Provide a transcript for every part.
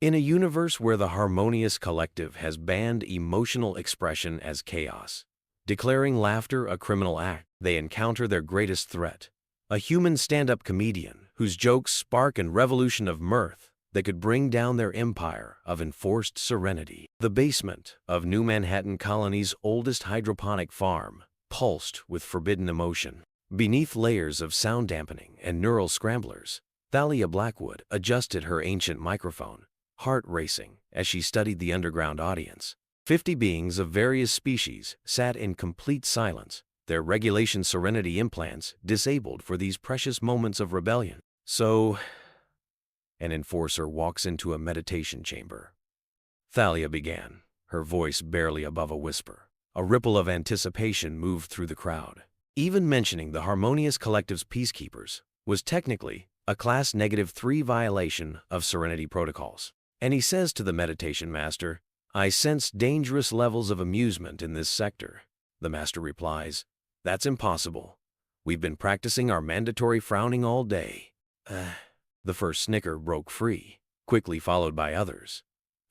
In a universe where the Harmonious Collective has banned emotional expression as chaos, declaring laughter a criminal act, they encounter their greatest threat, a human stand-up comedian whose jokes spark a revolution of mirth that could bring down their empire of enforced serenity. The basement of New Manhattan Colony's oldest hydroponic farm pulsed with forbidden emotion. Beneath layers of sound dampening and neural scramblers, Thalia Blackwood adjusted her ancient microphone, heart racing as she studied the underground audience. 50 beings of various species sat in complete silence, their regulation serenity implants disabled for these precious moments of rebellion. So, an enforcer walks into a meditation chamber. Thalia began, her voice barely above a whisper. A ripple of anticipation moved through the crowd. Even mentioning the Harmonious Collective's peacekeepers was technically a Class -3 violation of Serenity protocols. And he says to the meditation master, "I sense dangerous levels of amusement in this sector." The master replies, "That's impossible. We've been practicing our mandatory frowning all day." The first snicker broke free, quickly followed by others.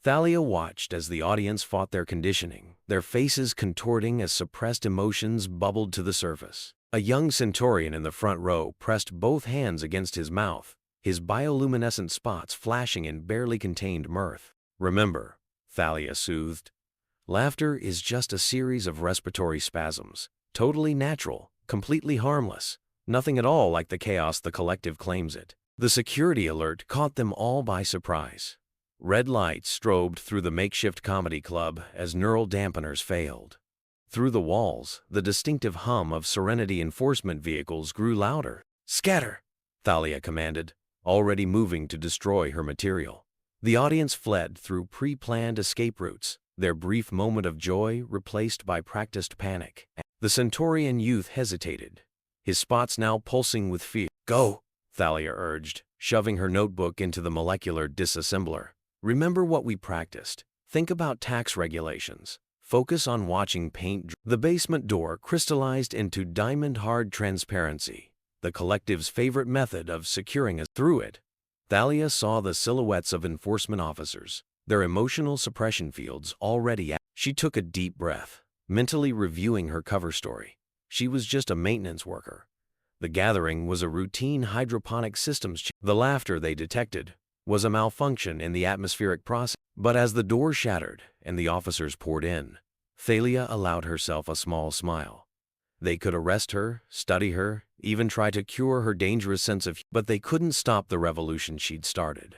Thalia watched as the audience fought their conditioning, their faces contorting as suppressed emotions bubbled to the surface. A young Centaurian in the front row pressed both hands against his mouth, his bioluminescent spots flashing in barely contained mirth. "Remember," Thalia soothed, "laughter is just a series of respiratory spasms, totally natural, completely harmless, nothing at all like the chaos the collective claims it." The security alert caught them all by surprise. Red lights strobed through the makeshift comedy club as neural dampeners failed. Through the walls, the distinctive hum of Serenity enforcement vehicles grew louder. "Scatter!" Thalia commanded, already moving to destroy her material. The audience fled through pre-planned escape routes, their brief moment of joy replaced by practiced panic. The Centaurian youth hesitated, his spots now pulsing with fear. "Go!" Thalia urged, shoving her notebook into the molecular disassembler. "Remember what we practiced. Think about tax regulations. Focus on watching paint." The basement door crystallized into diamond-hard transparency, the collective's favorite method of securing us. Through it, Thalia saw the silhouettes of enforcement officers, their emotional suppression fields already active. She took a deep breath, mentally reviewing her cover story. She was just a maintenance worker. The gathering was a routine hydroponic systems check. The laughter they detected was a malfunction in the atmospheric process. But as the door shattered and the officers poured in, Thalia allowed herself a small smile. They could arrest her, study her, even try to cure her dangerous sense of humor, but they couldn't stop the revolution she'd started.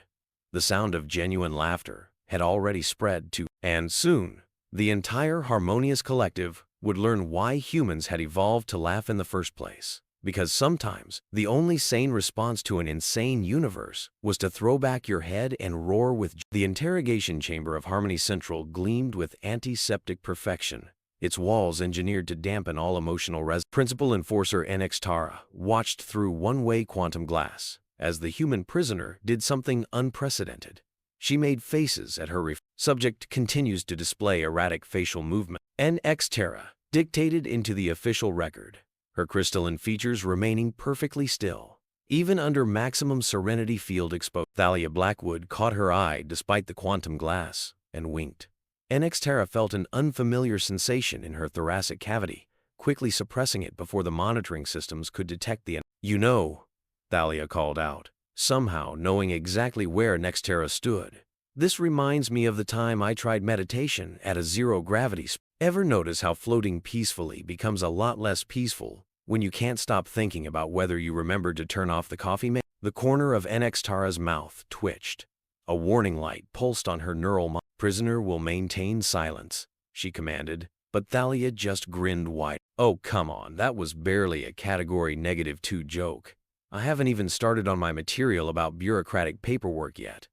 The sound of genuine laughter had already spread to, and soon, the entire Harmonious Collective would learn why humans had evolved to laugh in the first place. Because sometimes, the only sane response to an insane universe was to throw back your head and roar with joy. The interrogation chamber of Harmony Central gleamed with antiseptic perfection, its walls engineered to dampen all emotional Principal Enforcer NX Tara watched through one-way quantum glass as the human prisoner did something unprecedented. She made faces at her subject continues to display erratic facial movement. NX Tara dictated into the official record, her crystalline features remaining perfectly still, even under maximum serenity field exposure. Thalia Blackwood caught her eye despite the quantum glass and winked. NX Tara felt an unfamiliar sensation in her thoracic cavity, quickly suppressing it before the monitoring systems could detect the "You know," Thalia called out, somehow knowing exactly where NX Tara stood. "This reminds me of the time I tried meditation at a zero-gravity speed. Ever notice how floating peacefully becomes a lot less peaceful when you can't stop thinking about whether you remembered to turn off the coffee maker?" The corner of NX Tara's mouth twitched. A warning light pulsed on her neural monitor. "Prisoner will maintain silence," she commanded, but Thalia just grinned wide. "Oh, come on, that was barely a Category -2 joke. I haven't even started on my material about bureaucratic paperwork yet.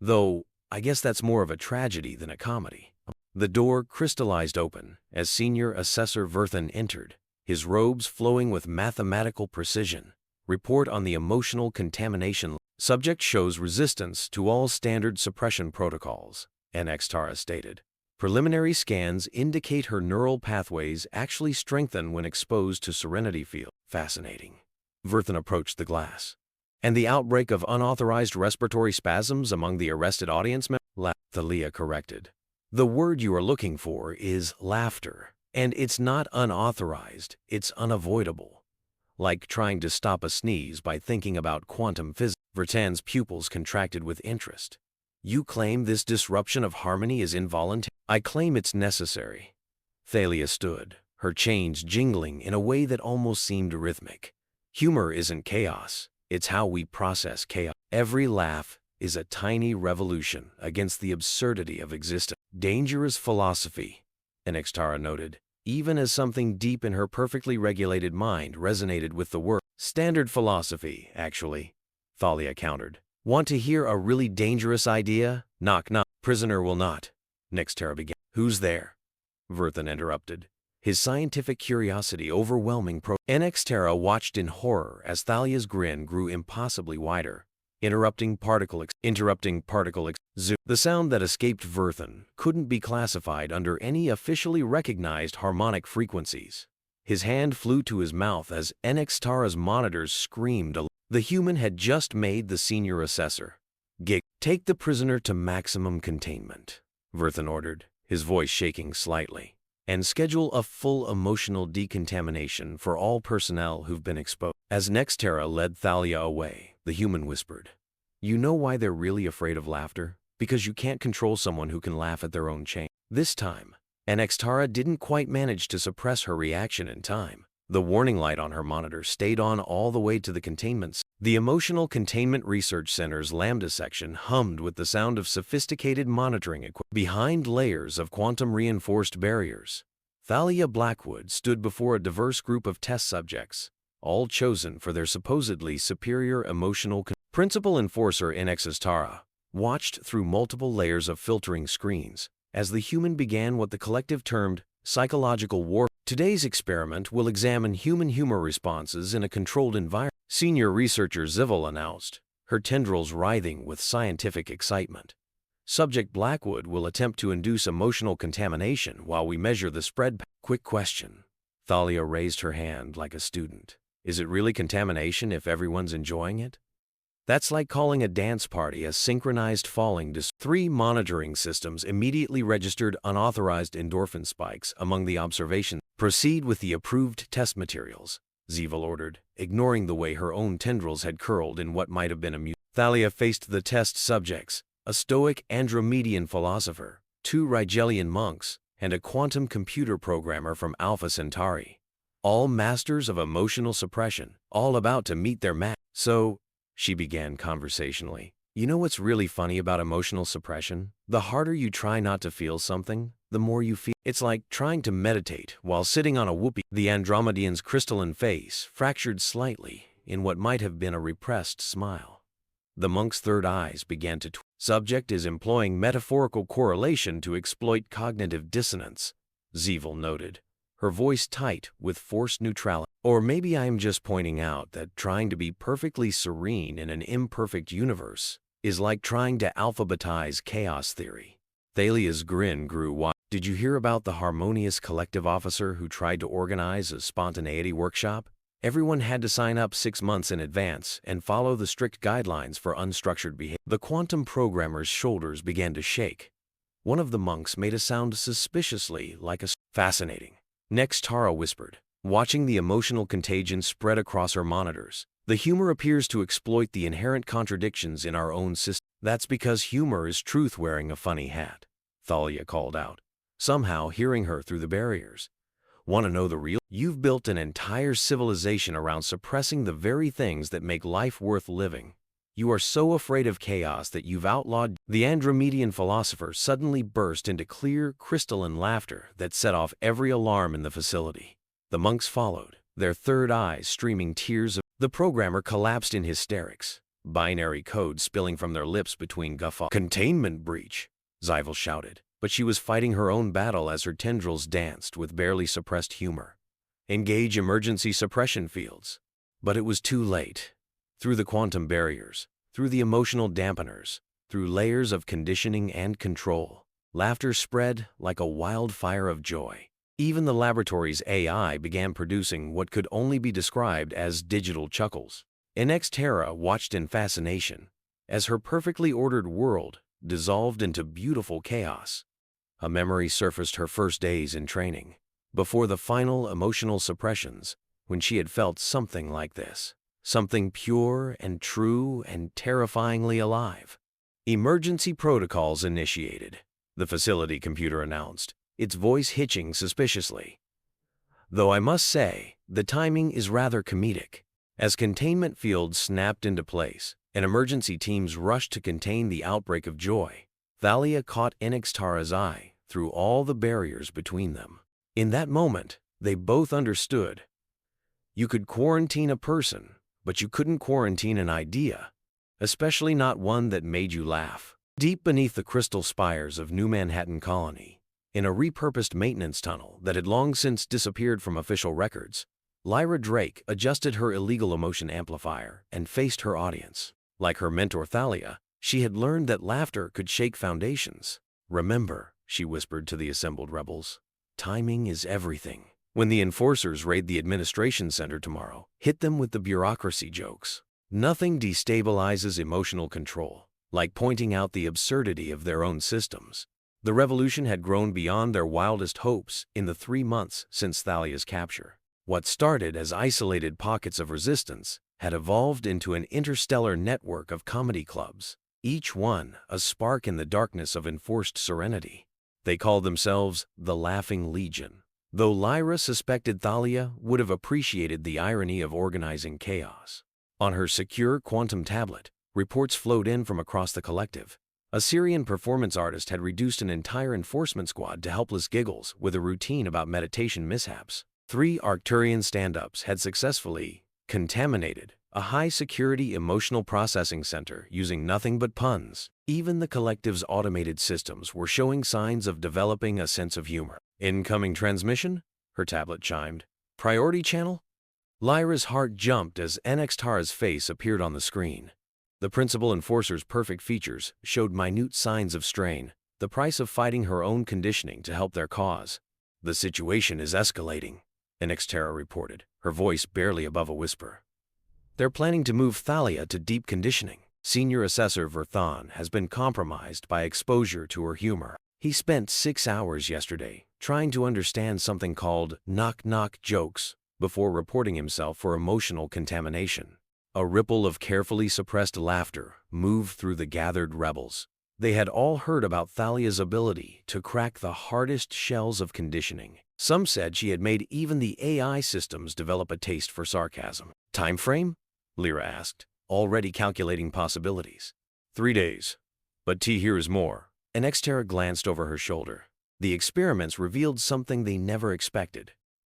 Though, I guess that's more of a tragedy than a comedy." The door crystallized open as Senior Assessor Verthan entered, his robes flowing with mathematical precision. "Report on the emotional contamination. Subject shows resistance to all standard suppression protocols," NX Tara stated. "Preliminary scans indicate her neural pathways actually strengthen when exposed to Serenity field." "Fascinating." Verthan approached the glass. "And the outbreak of unauthorized respiratory spasms among the arrested audience members?" Thalia corrected. The word you are looking for is laughter. And it's not unauthorized, it's unavoidable. Like trying to stop a sneeze by thinking about quantum physics. Vertan's pupils contracted with interest. You claim this disruption of harmony is involuntary? I claim it's necessary. Thalia stood, her chains jingling in a way that almost seemed rhythmic. Humor isn't chaos, it's how we process chaos. Every laugh is a tiny revolution against the absurdity of existence. Dangerous philosophy, Enextara noted, even as something deep in her perfectly regulated mind resonated with the word. Standard philosophy, actually, Thalia countered. Want to hear a really dangerous idea? Knock knock. Prisoner will not. Nextera began. Who's there? Verthan interrupted, his scientific curiosity overwhelming. Nextera watched in horror as Thalia's grin grew impossibly wider. Interrupting particle zoom. The sound that escaped Verthan couldn't be classified under any officially recognized harmonic frequencies. His hand flew to his mouth as Nextara's monitors screamed. The human had just made the senior assessor. Take the prisoner to maximum containment, Verthan ordered, his voice shaking slightly, and schedule a full emotional decontamination for all personnel who've been exposed. As Nextera led Thalia away, the human whispered, You know why they're really afraid of laughter? Because you can't control someone who can laugh at their own chain. This time, Nextara didn't quite manage to suppress her reaction in time. The warning light on her monitor stayed on all the way to the containment. The Emotional Containment Research Center's Lambda section hummed with the sound of sophisticated monitoring equipment. Behind layers of quantum-reinforced barriers, Thalia Blackwood stood before a diverse group of test subjects, all chosen for their supposedly superior emotional Principal Enforcer Enextara watched through multiple layers of filtering screens as the human began what the collective termed psychological warfare. Today's experiment will examine human humor responses in a controlled environment, Senior Researcher Zivel announced, her tendrils writhing with scientific excitement. Subject Blackwood will attempt to induce emotional contamination while we measure the spread. Quick question. Thalia raised her hand like a student. Is it really contamination if everyone's enjoying it? That's like calling a dance party a synchronized falling. 3 monitoring systems immediately registered unauthorized endorphin spikes among the observations. Proceed with the approved test materials, Zivel ordered, ignoring the way her own tendrils had curled in what might have been a Thalia faced the test subjects, a stoic Andromedian philosopher, 2 Rigelian monks, and a quantum computer programmer from Alpha Centauri. All masters of emotional suppression, all about to meet their match. So, she began conversationally, you know what's really funny about emotional suppression? The harder you try not to feel something, the more you feel. It's like trying to meditate while sitting on a whoopee. The Andromedian's crystalline face fractured slightly in what might have been a repressed smile. The monk's third eyes began to Subject is employing metaphorical correlation to exploit cognitive dissonance, Zivel noted, her voice tight with forced neutrality. Or maybe I am just pointing out that trying to be perfectly serene in an imperfect universe is like trying to alphabetize chaos theory. Thalia's grin grew wide. Did you hear about the Harmonious Collective officer who tried to organize a spontaneity workshop? Everyone had to sign up 6 months in advance and follow the strict guidelines for unstructured behavior. The quantum programmer's shoulders began to shake. One of the monks made a sound suspiciously like a fascinating. Nextara whispered, watching the emotional contagion spread across her monitors. The humor appears to exploit the inherent contradictions in our own system. That's because humor is truth wearing a funny hat, Thalia called out, somehow hearing her through the barriers. Want to know the real? You've built an entire civilization around suppressing the very things that make life worth living. You are so afraid of chaos that you've outlawed. The Andromedian philosopher suddenly burst into clear, crystalline laughter that set off every alarm in the facility. The monks followed, their third eyes streaming tears of. The programmer collapsed in hysterics, binary code spilling from their lips between guffaws. Containment breach, Zivel shouted, but she was fighting her own battle as her tendrils danced with barely suppressed humor. Engage emergency suppression fields. But it was too late. Through the quantum barriers, through the emotional dampeners, through layers of conditioning and control, laughter spread like a wildfire of joy. Even the laboratory's AI began producing what could only be described as digital chuckles. Enextara watched in fascination as her perfectly ordered world dissolved into beautiful chaos. A memory surfaced her first days in training, before the final emotional suppressions, when she had felt something like this. Something pure and true and terrifyingly alive. Emergency protocols initiated, the facility computer announced, its voice hitching suspiciously. Though I must say, the timing is rather comedic. As containment fields snapped into place and emergency teams rushed to contain the outbreak of joy, Thalia caught Enixtara's eye through all the barriers between them. In that moment, they both understood. You could quarantine a person, but you couldn't quarantine an idea, especially not one that made you laugh. Deep beneath the crystal spires of New Manhattan Colony, in a repurposed maintenance tunnel that had long since disappeared from official records, Lyra Drake adjusted her illegal emotion amplifier and faced her audience. Like her mentor Thalia, she had learned that laughter could shake foundations. "Remember," she whispered to the assembled rebels, "timing is everything. When the enforcers raid the administration center tomorrow, hit them with the bureaucracy jokes. Nothing destabilizes emotional control like pointing out the absurdity of their own systems." The revolution had grown beyond their wildest hopes in the 3 months since Thalia's capture. What started as isolated pockets of resistance had evolved into an interstellar network of comedy clubs, each one a spark in the darkness of enforced serenity. They called themselves the Laughing Legion, though Lyra suspected Thalia would have appreciated the irony of organizing chaos. On her secure quantum tablet, reports flowed in from across the collective. A Syrian performance artist had reduced an entire enforcement squad to helpless giggles with a routine about meditation mishaps. 3 Arcturian stand-ups had successfully contaminated a high-security emotional processing center using nothing but puns. Even the collective's automated systems were showing signs of developing a sense of humor. "Incoming transmission?" her tablet chimed. "Priority channel?" Lyra's heart jumped as Enixtara's face appeared on the screen. The principal enforcer's perfect features showed minute signs of strain, the price of fighting her own conditioning to help their cause. "The situation is escalating," Enixtara reported, her voice barely above a whisper. "They're planning to move Thalia to deep conditioning. Senior Assessor Verthon has been compromised by exposure to her humor. He spent 6 hours yesterday trying to understand something called knock-knock jokes before reporting himself for emotional contamination." A ripple of carefully suppressed laughter moved through the gathered rebels. They had all heard about Thalia's ability to crack the hardest shells of conditioning. Some said she had made even the AI systems develop a taste for sarcasm. "Time frame?" Lyra asked, already calculating possibilities. 3 days. But T here is more. Enixtara glanced over her shoulder. The experiments revealed something they never expected.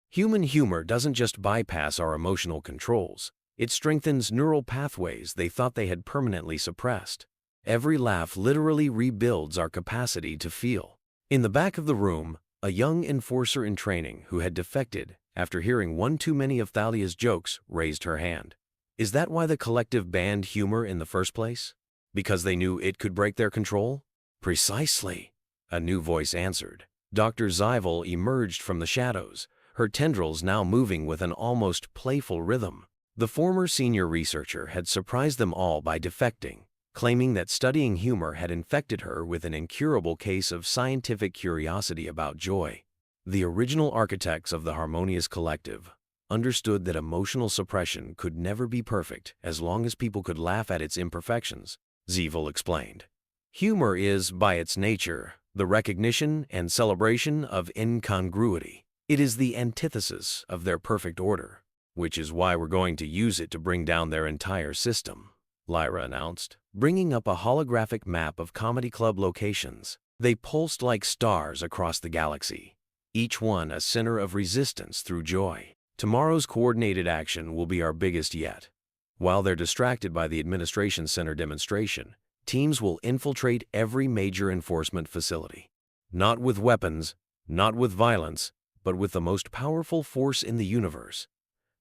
Human humor doesn't just bypass our emotional controls. It strengthens neural pathways they thought they had permanently suppressed. Every laugh literally rebuilds our capacity to feel. In the back of the room, a young enforcer in training who had defected after hearing one too many of Thalia's jokes raised her hand. "Is that why the collective banned humor in the first place? Because they knew it could break their control?" "Precisely," a new voice answered. Dr. Zyvel emerged from the shadows, her tendrils now moving with an almost playful rhythm. The former senior researcher had surprised them all by defecting, claiming that studying humor had infected her with an incurable case of scientific curiosity about joy. The original architects of the Harmonious Collective understood that emotional suppression could never be perfect as long as people could laugh at its imperfections, Zyvel explained. Humor is, by its nature, the recognition and celebration of incongruity. It is the antithesis of their perfect order, which is why we're going to use it to bring down their entire system, Lyra announced, bringing up a holographic map of comedy club locations. They pulsed like stars across the galaxy, each one a center of resistance through joy. Tomorrow's coordinated action will be our biggest yet. While they're distracted by the administration center demonstration, teams will infiltrate every major enforcement facility. Not with weapons, not with violence, but with the most powerful force in the universe.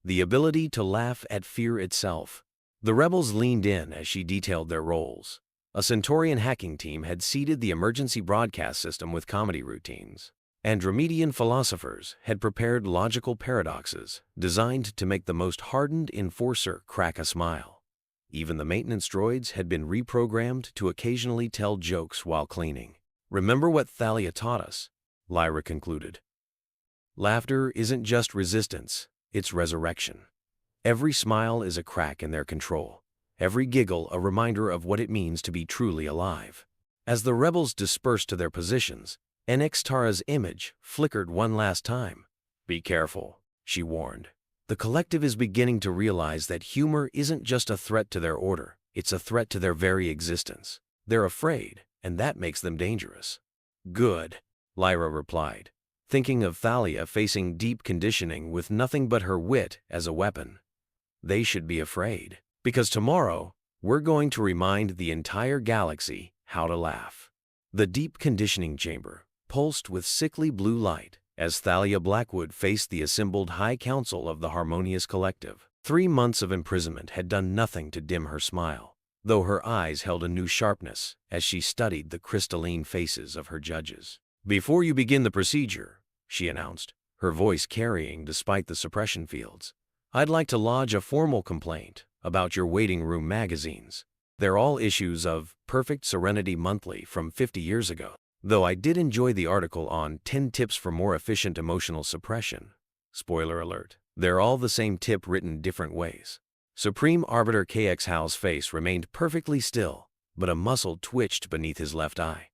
The ability to laugh at fear itself. The rebels leaned in as she detailed their roles. A Centaurian hacking team had seeded the emergency broadcast system with comedy routines. Andromedian philosophers had prepared logical paradoxes designed to make the most hardened enforcer crack a smile. Even the maintenance droids had been reprogrammed to occasionally tell jokes while cleaning. Remember what Thalia taught us, Lyra concluded. Laughter isn't just resistance, it's resurrection. Every smile is a crack in their control. Every giggle a reminder of what it means to be truly alive. As the rebels dispersed to their positions, NX Tara's image flickered one last time. Be careful, she warned. The collective is beginning to realize that humor isn't just a threat to their order, it's a threat to their very existence. They're afraid, and that makes them dangerous. Good, Lyra replied, thinking of Thalia facing deep conditioning with nothing but her wit as a weapon. They should be afraid, because tomorrow, we're going to remind the entire galaxy how to laugh. The deep conditioning chamber pulsed with sickly blue light as Thalia Blackwood faced the assembled High Council of the Harmonious Collective. 3 months of imprisonment had done nothing to dim her smile, though her eyes held a new sharpness as she studied the crystalline faces of her judges. Before you begin the procedure, she announced, her voice carrying despite the suppression fields, I'd like to lodge a formal complaint about your waiting room magazines. They're all issues of Perfect Serenity Monthly from 50 years ago. Though I did enjoy the article on 10 tips for more efficient emotional suppression. Spoiler alert, they're all the same tip written different ways. Supreme Arbiter KX Hal's face remained perfectly still, but a muscle twitched beneath his left eye.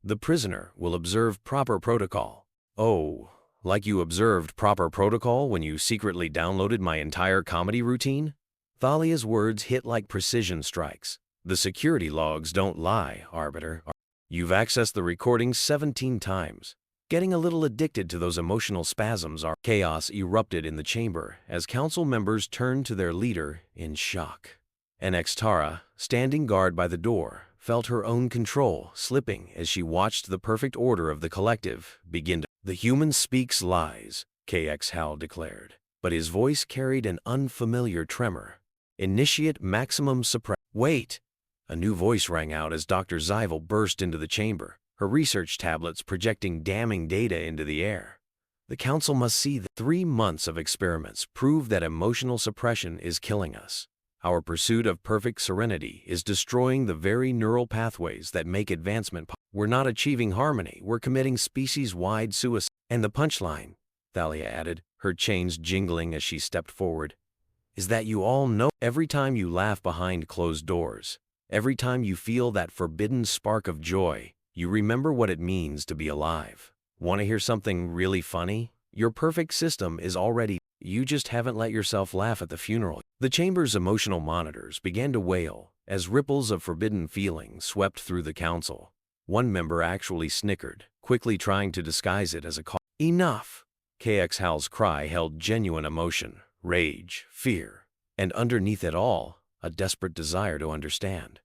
The prisoner will observe proper protocol. Oh, like you observed proper protocol when you secretly downloaded my entire comedy routine? Thalia's words hit like precision strikes. The security logs don't lie, Arbiter. You've accessed the recordings 17 times. Getting a little addicted to those emotional spasms. Chaos erupted in the chamber as council members turned to their leader in shock. NX Tara, standing guard by the door, felt her own control slipping as she watched the perfect order of the collective begin to... The human speaks lies, KX Hal declared, but his voice carried an unfamiliar tremor. Initiate maximum suppression. Wait! A new voice rang out as Dr. Zyvel burst into the chamber, her research tablets projecting damning data into the air. The council must see that 3 months of experiments prove that emotional suppression is killing us. Our pursuit of perfect serenity is destroying the very neural pathways that make advancement possible. We're not achieving harmony, we're committing species-wide suicide. And the punchline, Thalia added, her chains jingling as she stepped forward, is that you all know every time you laugh behind closed doors, every time you feel that forbidden spark of joy, you remember what it means to be alive. Want to hear something really funny? Your perfect system is already... You just haven't let yourself laugh at the funeral. The chamber's emotional monitors began to wail as ripples of forbidden feeling swept through the council. One member actually snickered, quickly trying to disguise it as a call. Enough! KX Hal's cry held genuine emotion, rage, fear, and underneath it all, a desperate desire to understand.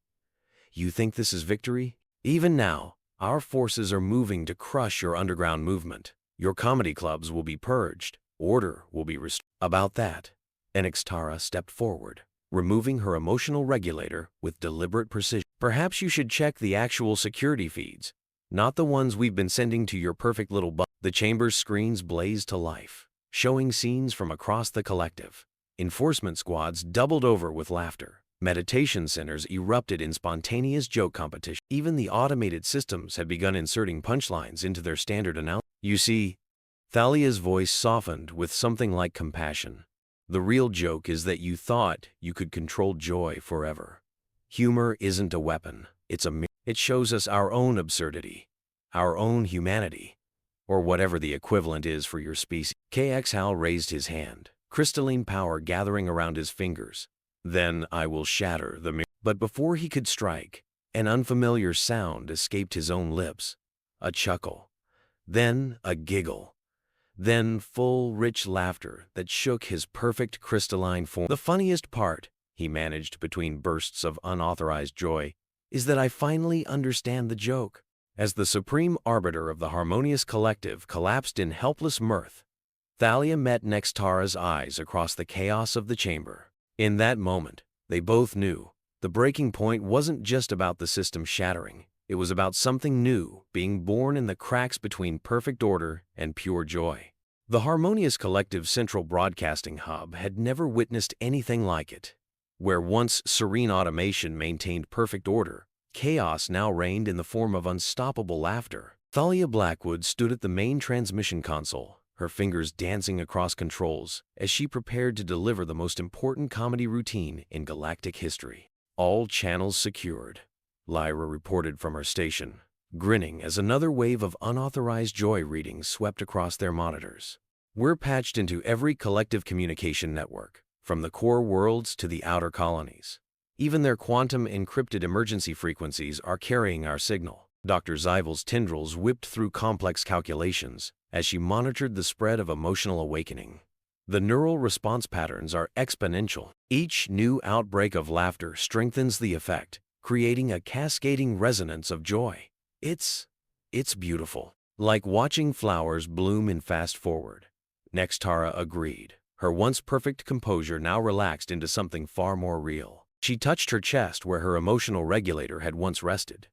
You think this is victory? Even now, our forces are moving to crush your underground movement. Your comedy clubs will be purged. Order will be restored. About that, NX Tara stepped forward, removing her emotional regulator with deliberate precision. Perhaps you should check the actual security feeds, not the ones we've been sending to your perfect little butt. The chamber's screens blazed to life, showing scenes from across the collective. Enforcement squads doubled over with laughter. Meditation centers erupted in spontaneous joke competition. Even the automated systems had begun inserting punchlines into their standard announcements. You see, Thalia's voice softened with something like compassion. The real joke is that you thought you could control joy forever. Humor isn't a weapon, it's a mirror. It shows us our own absurdity, our own humanity, or whatever the equivalent is for your species. KX Hal raised his hand, crystalline power gathering around his fingers. Then I will shatter the mirror. But before he could strike, an unfamiliar sound escaped his own lips. A chuckle, then a giggle, then full, rich laughter that shook his perfect crystalline form. The funniest part, he managed between bursts of unauthorized joy, is that I finally understand the joke. As the supreme arbiter of the Harmonious Collective collapsed in helpless mirth, Thalia met NX Tara's eyes across the chaos of the chamber. In that moment, they both knew the breaking point wasn't just about the system shattering. It was about something new being born in the cracks between perfect order and pure joy. The Harmonious Collective Central Broadcasting Hub had never witnessed anything like it. Where once serene automation maintained perfect order, chaos now reigned in the form of unstoppable laughter. Thalia Blackwood stood at the main transmission console, her fingers dancing across controls as she prepared to deliver the most important comedy routine in galactic history. All channels secured, Lyra reported from her station, grinning as another wave of unauthorized joy readings swept across their monitors. We're patched into every collective communication network, from the core worlds to the outer colonies. Even their quantum-encrypted emergency frequencies are carrying our signal. Dr. Zyvel's tendrils whipped through complex calculations as she monitored the spread of emotional awakening. The neural response patterns are exponential. Each new outbreak of laughter strengthens the effect, creating a cascading resonance of joy. It's beautiful. Like watching flowers bloom in fast forward. Nextara agreed, her once perfect composure now relaxed into something far more real. She touched her chest where her emotional regulator had once rested.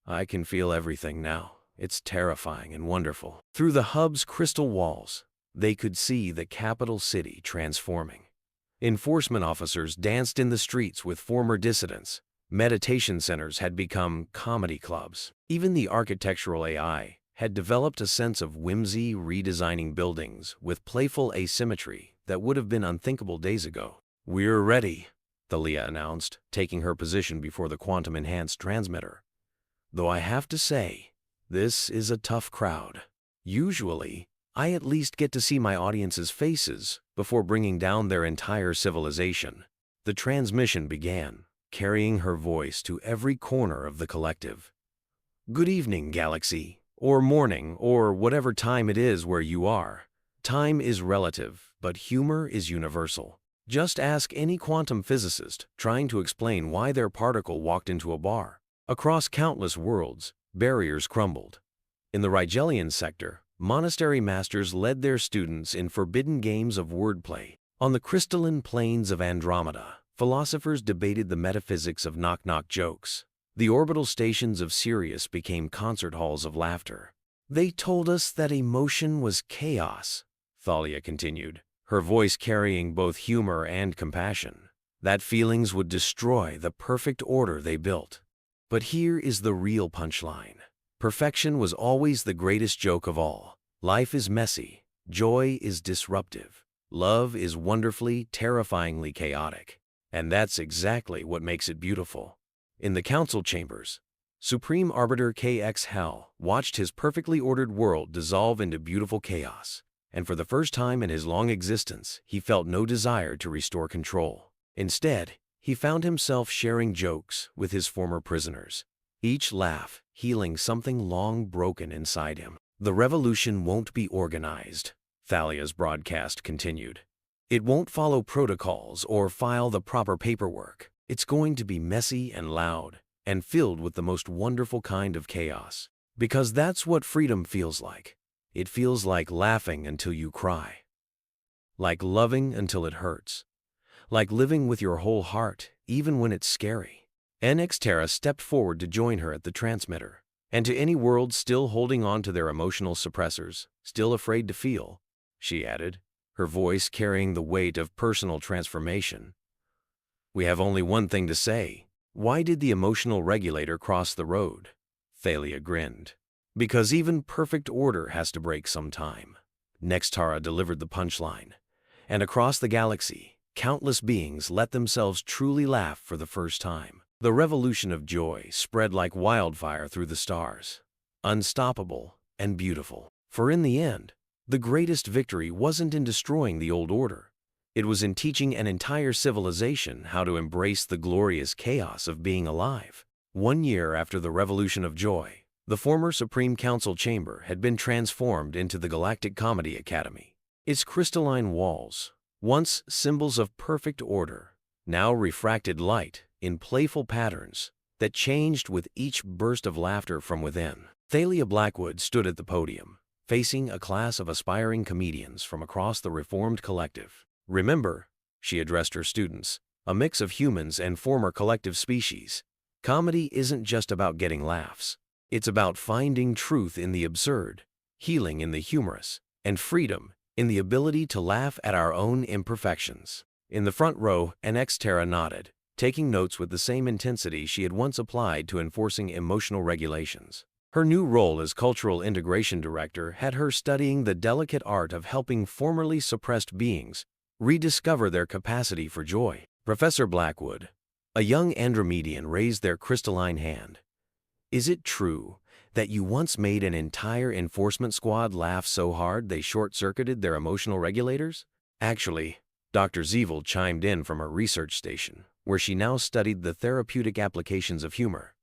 I can feel everything now. It's terrifying and wonderful. Through the hub's crystal walls, they could see the capital city transforming. Enforcement officers danced in the streets with former dissidents. Meditation centers had become comedy clubs. Even the architectural AI had developed a sense of whimsy, redesigning buildings with playful asymmetry that would have been unthinkable days ago. "We're ready," Thalia announced, taking her position before the quantum-enhanced transmitter. "Though I have to say, this is a tough crowd. Usually, I at least get to see my audience's faces before bringing down their entire civilization." The transmission began, carrying her voice to every corner of the collective. "Good evening, Galaxy, or morning, or whatever time it is where you are. Time is relative, but humor is universal. Just ask any quantum physicist trying to explain why their particle walked into a bar. Across countless worlds, barriers crumbled. In the Rigelian sector, monastery masters led their students in forbidden games of wordplay. On the crystalline plains of Andromeda, philosophers debated the metaphysics of knock-knock jokes. The orbital stations of Sirius became concert halls of laughter. "They told us that emotion was chaos," Thalia continued, her voice carrying both humor and compassion. "That feelings would destroy the perfect order they built. But here is the real punchline. Perfection was always the greatest joke of all. Life is messy, joy is disruptive, love is wonderfully, terrifyingly chaotic. And that's exactly what makes it beautiful." In the council chambers, Supreme Arbiter KX Hell watched his perfectly ordered world dissolve into beautiful chaos, and for the first time in his long existence, he felt no desire to restore control. Instead, he found himself sharing jokes with his former prisoners, each laugh healing something long broken inside him. "The revolution won't be organized," Thalia's broadcast continued. "It won't follow protocols or file the proper paperwork. It's going to be messy and loud, and filled with the most wonderful kind of chaos. Because that's what freedom feels like. It feels like laughing until you cry. Like loving until it hurts. Like living with your whole heart, even when it's scary." NX Terra stepped forward to join her at the transmitter. "And to any world still holding on to their emotional suppressors, still afraid to feel," she added, her voice carrying the weight of personal transformation, "we have only one thing to say. Why did the emotional regulator cross the road?" Thalia grinned. "Because even perfect order has to break sometime." Nextara delivered the punchline, and across the galaxy, countless beings let themselves truly laugh for the first time. The revolution of joy spread like wildfire through the stars, unstoppable and beautiful. For in the end, the greatest victory wasn't in destroying the old order. It was in teaching an entire civilization how to embrace the glorious chaos of being alive. 1 year after the Revolution of Joy, the former Supreme Council chamber had been transformed into the Galactic Comedy Academy. Its crystalline walls, once symbols of perfect order, now refracted light in playful patterns that changed with each burst of laughter from within. Thalia Blackwood stood at the podium, facing a class of aspiring comedians from across the reformed collective. "Remember," she addressed her students, a mix of humans and former collective species, "comedy isn't just about getting laughs. It's about finding truth in the absurd, healing in the humorous, and freedom in the ability to laugh at our own imperfections." In the front row, NX Terra nodded, taking notes with the same intensity she had once applied to enforcing emotional regulations. Her new role as Cultural Integration Director had her studying the delicate art of helping formerly suppressed beings rediscover their capacity for joy. Professor Blackwood, a young Andromedian, raised their crystalline hand. Is it true that you once made an entire enforcement squad laugh so hard they short-circuited their emotional regulators? Actually, Dr. Zeevil chimed in from her research station, where she now studied the therapeutic applications of humor.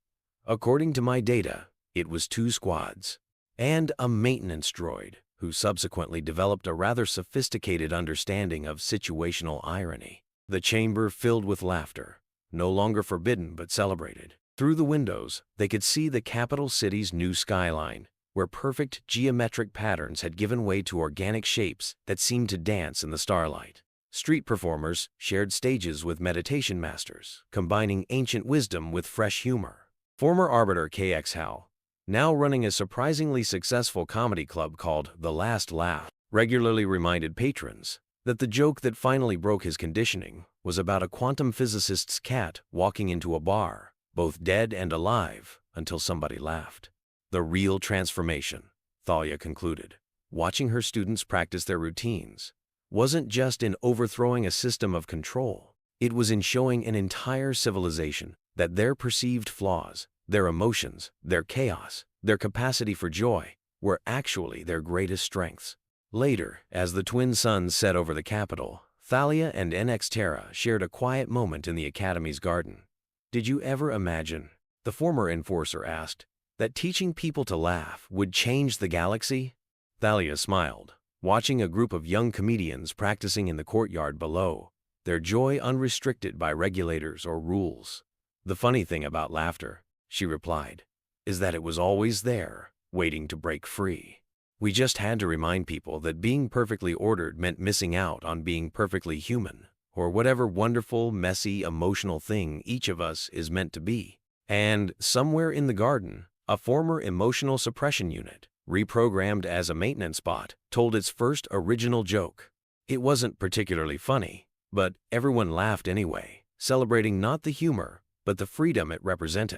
According to my data, it was 2 squads, and a maintenance droid, who subsequently developed a rather sophisticated understanding of situational irony. The chamber filled with laughter, no longer forbidden but celebrated. Through the windows, they could see the capital city's new skyline, where perfect geometric patterns had given way to organic shapes that seemed to dance in the starlight. Street performers shared stages with meditation masters, combining ancient wisdom with fresh humor. Former arbiter KX Hal, now running a surprisingly successful comedy club called The Last Laugh, regularly reminded patrons that the joke that finally broke his conditioning was about a quantum physicist's cat walking into a bar, both dead and alive, until somebody laughed. The real transformation, Thalia concluded, watching her students practice their routines, wasn't just in overthrowing a system of control. It was in showing an entire civilization that their perceived flaws, their emotions, their chaos, their capacity for joy, were actually their greatest strengths. Later, as the twin suns set over the capital, Thalia and NX Terra shared a quiet moment in the Academy's garden. Did you ever imagine, the former enforcer asked, that teaching people to laugh would change the galaxy? Thalia smiled, watching a group of young comedians practicing in the courtyard below, their joy unrestricted by regulators or rules. The funny thing about laughter, she replied, is that it was always there, waiting to break free. We just had to remind people that being perfectly ordered meant missing out on being perfectly human, or whatever wonderful, messy, emotional thing each of us is meant to be. And somewhere in the garden, a former emotional suppression unit, reprogrammed as a maintenance bot, told its first original joke. It wasn't particularly funny, but everyone laughed anyway, celebrating not the humor, but the freedom it represented.